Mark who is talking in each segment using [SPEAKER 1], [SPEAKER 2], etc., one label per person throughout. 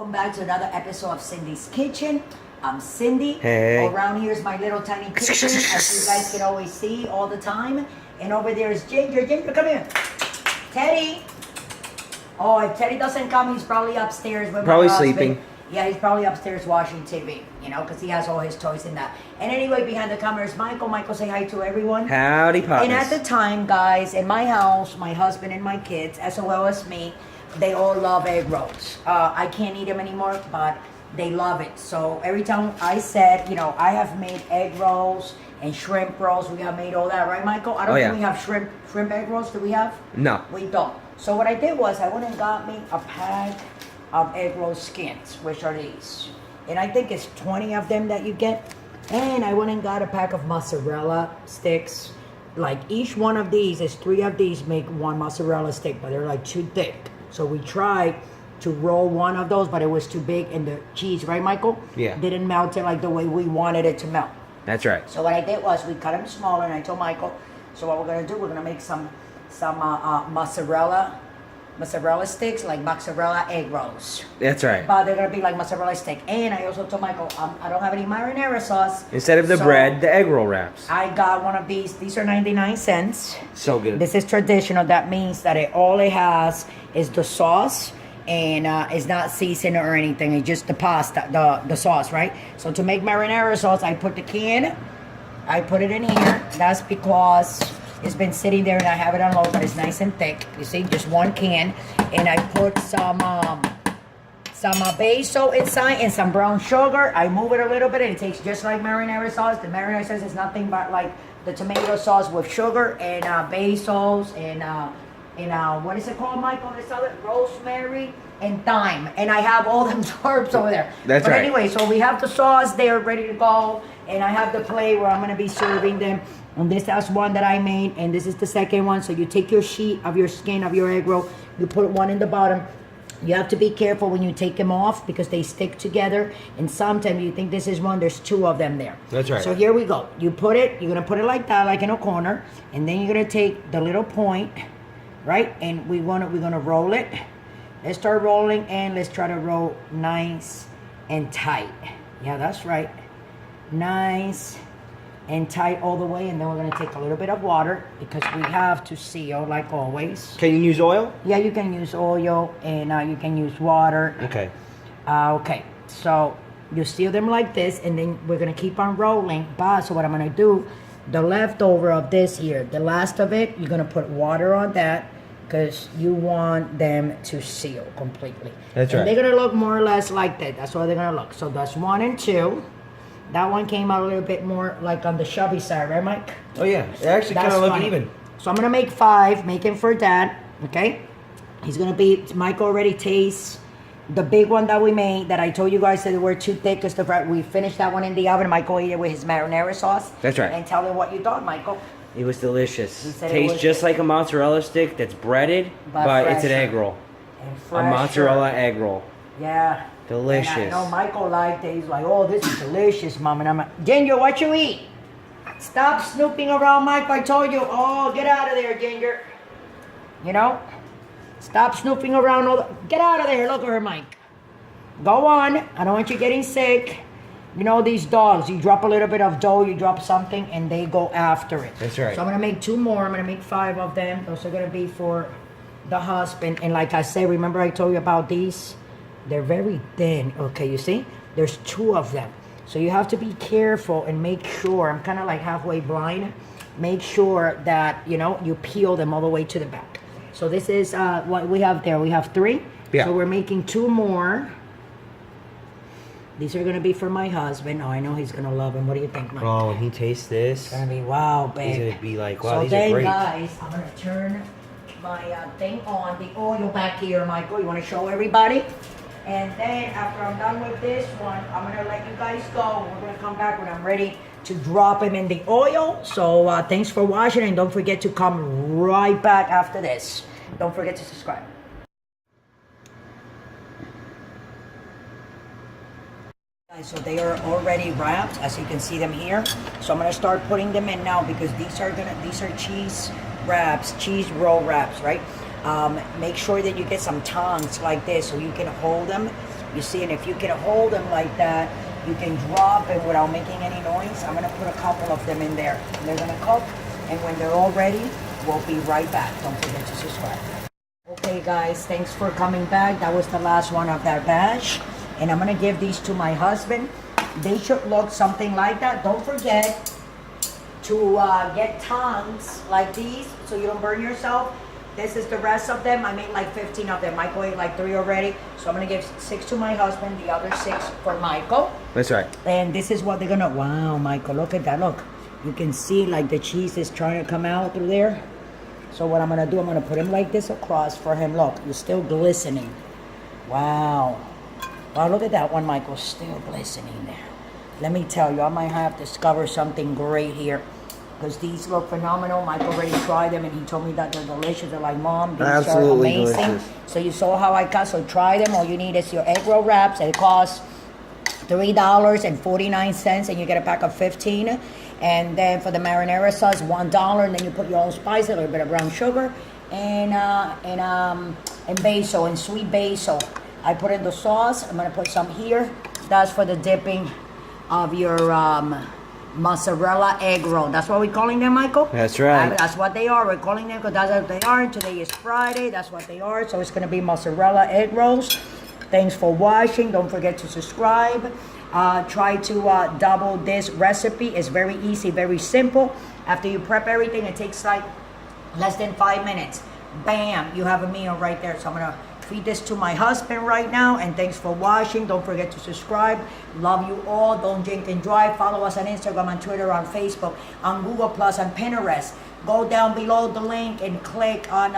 [SPEAKER 1] Welcome back to another episode of Cindy's Kitchen. I'm Cindy.
[SPEAKER 2] Hey.
[SPEAKER 1] Around here is my little tiny kitchen, as you guys can always see all the time. And over there is Ginger. Ginger, come here. Teddy. Oh, if Teddy doesn't come, he's probably upstairs with
[SPEAKER 2] Probably
[SPEAKER 1] my husband.
[SPEAKER 2] sleeping.
[SPEAKER 1] Yeah, he's probably upstairs watching TV, you know, because he has all his toys in that. And anyway, behind the camera is Michael. Michael, say hi to everyone.
[SPEAKER 2] Howdy, partners.
[SPEAKER 1] And at the time, guys, in my house, my husband and my kids, as well as me, they all love egg rolls. I can't eat them anymore, but they love it. So every time I said, you know, I have made egg rolls and shrimp rolls. We have made all that, right, Michael? I don't think we have shrimp egg rolls. Do we have?
[SPEAKER 2] No.
[SPEAKER 1] We don't. So what I did was I went and got me a pack of egg roll skins, which are these. And I think it's 20 of them that you get. And I went and got a pack of mozzarella sticks. Like each one of these is 3 of these make one mozzarella stick, but they're like too thick. So we tried to roll one of those, but it was too big, and the cheese, right, Michael?
[SPEAKER 2] Yeah.
[SPEAKER 1] Didn't melt it like the way we wanted it to melt.
[SPEAKER 2] That's right.
[SPEAKER 1] So what I did was we cut them smaller, and I told Michael, so what we're gonna do, we're gonna make some mozzarella sticks, like mozzarella egg rolls.
[SPEAKER 2] That's right.
[SPEAKER 1] But they're gonna be like mozzarella stick. And I also told Michael, I don't have any marinara sauce.
[SPEAKER 2] Instead of the bread, the egg roll wraps.
[SPEAKER 1] I got one of these. These are 99 cents.
[SPEAKER 2] So good.
[SPEAKER 1] This is traditional. That means that all it has is the sauce, and it's not seasoned or anything. It's just the pasta, the sauce, right? So to make marinara sauce, I put the can, I put it in here. That's because it's been sitting there and I have it on low, but it's nice and thick. You see, just one can. And I put some basil inside and some brown sugar. I move it a little bit and it tastes just like marinara sauce. The marinara sauce is nothing but like the tomato sauce with sugar and basils and what is it called, Michael? This other rosemary and thyme. And I have all them herbs over there.
[SPEAKER 2] That's right.
[SPEAKER 1] But anyway, so we have the sauce there ready to go. And I have the plate where I'm going to be serving them. And this is one that I made, and this is the second one. So you take your sheet of your skin of your egg roll, you put one in the bottom. You have to be careful when you take them off because they stick together. And sometimes you think this is one, there's 2 of them there.
[SPEAKER 2] That's right.
[SPEAKER 1] So here we go. You put it, you're gonna put it like that, like in a corner, and then you're gonna take the little point, right? And we're gonna roll it. Let's start rolling, and let's try to roll nice and tight. Yeah, that's right. Nice and tight all the way, and then we're going to take a little bit of water because we have to seal like always.
[SPEAKER 2] Can you use oil?
[SPEAKER 1] Yeah, you can use oil, and you can use water.
[SPEAKER 2] Okay.
[SPEAKER 1] Okay, so you seal them like this, and then we're going to keep on rolling. So what I'm going to do, the leftover of this here, the last of it, you're going to put water on that because you want them to seal completely.
[SPEAKER 2] That's right.
[SPEAKER 1] And they're going to look more or less like that. That's what they're going to look. So that's 1 and 2. That one came out a little bit more like on the chubby side, right, Mike?
[SPEAKER 2] Oh, yeah. It actually kind of look even.
[SPEAKER 1] So I'm going to make 5, making for Dad, okay? He's going to be, Mike already tastes the big one that we made that I told you guys that they were too thick. We finished that one in the oven. Michael ate it with his marinara sauce.
[SPEAKER 2] That's right.
[SPEAKER 1] And tell him what you thought, Michael.
[SPEAKER 2] It was delicious.
[SPEAKER 1] He said
[SPEAKER 2] Tastes just like a mozzarella stick that's breaded, but it's an egg roll.
[SPEAKER 1] And
[SPEAKER 2] A
[SPEAKER 1] fresher.
[SPEAKER 2] mozzarella egg roll.
[SPEAKER 1] Yeah.
[SPEAKER 2] Delicious.
[SPEAKER 1] And I know Michael liked it. He's like, oh, this is delicious, Mom. And I'm like, Ginger, what you eat? Stop snooping around, Mike. I told you. Oh, get out of there, Ginger. You know? Stop snooping around. Get out of there. Look at her, Mike. Go on. I don't want you getting sick. You know, these dogs, you drop a little bit of dough, you drop something, and they go after it.
[SPEAKER 2] That's right.
[SPEAKER 1] So I'm going to make 2 more. I'm going to make 5 of them. Those are going to be for the husband. And like I said, remember I told you about these? They're very thin. Okay, you see? There's 2 of them. So you have to be careful and make sure, I'm kind of like halfway blind, make sure that, you know, you peel them all the way to the back. So this is what we have there. We have 3.
[SPEAKER 2] Yeah.
[SPEAKER 1] So we're making 2 more. These are going to be for my husband. Oh, I know he's going to love them. What do you think, Mike?
[SPEAKER 2] Oh, when he tastes this,
[SPEAKER 1] It's going to be, wow, babe.
[SPEAKER 2] he's going to be like, wow,
[SPEAKER 1] So
[SPEAKER 2] these
[SPEAKER 1] then,
[SPEAKER 2] are great.
[SPEAKER 1] guys, I'm going to turn my thing on. The oil back here, Michael. You want to show everybody? And then after I'm done with this one, I'm going to let you guys go. We're going to come back when I'm ready to drop them in the oil. So thanks for watching, and don't forget to come right back after this. Don't forget to subscribe. So they are already wrapped, as you can see them here. So I'm gonna start putting them in now because these are cheese wraps, cheese roll wraps, right? Make sure that you get some tongs like this so you can hold them You see, and if you can hold them like that, you can drop it without making any noise. I'm gonna put a couple of them in there. And they're gonna cook, and when they're all ready, we'll be right back. Don't forget to subscribe. Okay guys, thanks for coming back. That was the last one of that batch. And I'm gonna give these to my husband. They should look something like that. Don't forget to get tongs like these so you don't burn yourself. This is the rest of them. I made like 15 of them. Michael ate like 3 already. So I'm gonna give 6 to my husband, the other 6 for Michael.
[SPEAKER 2] That's right.
[SPEAKER 1] And this is what they're gonna, wow, Michael, look at that, look. You can see like the cheese is trying to come out through there. So what I'm gonna do, I'm gonna put him like this across for him. Look, you're still glistening. Wow. Wow, look at that one, Michael, still glistening there. Let me tell you, I might have discovered something great here. Because these look phenomenal. Michael already tried them and he told me that they're delicious. They're like, Mom, these
[SPEAKER 2] Absolutely
[SPEAKER 1] are amazing.
[SPEAKER 2] delicious.
[SPEAKER 1] So you saw how I cut, so try them. All you need is your egg roll wraps. It costs $3.49 and you get a pack of 15. And then for the marinara sauce, $1, and then you put your own spice, a little bit of brown sugar, and basil, and sweet basil. I put in the sauce. I'm gonna put some here. That's for the dipping of your mozzarella egg roll. That's what we're calling them, Michael?
[SPEAKER 2] That's right.
[SPEAKER 1] That's what they are. We're calling them because that's what they are. And today is Friday. That's what they are. So it's gonna be mozzarella egg rolls. Thanks for watching. Don't forget to subscribe. Try to double this recipe. It's very easy, very simple. After you prep everything, it takes like less than 5 minutes. Bam, you have a meal right there. So I'm gonna feed this to my husband right now. And thanks for watching. Don't forget to subscribe. Love you all. Don't drink and drive. Follow us on Instagram, on Twitter, on Facebook, on Google Plus, on Pinterest. Go down below the link and click on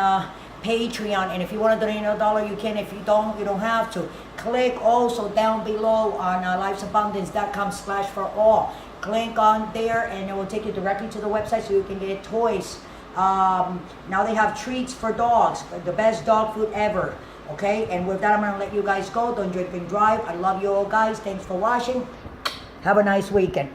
[SPEAKER 1] Patreon, and if you want to donate $1, you can. If you don't, you don't have to. Click also down below on lifesabundance.com/for-all. Click on there and it will take you directly to the website so you can get toys. Now they have treats for dogs, the best dog food ever. Okay, and with that, I'm gonna let you guys go. Don't drink and drive. I love you all, guys. Thanks for watching. Have a nice weekend.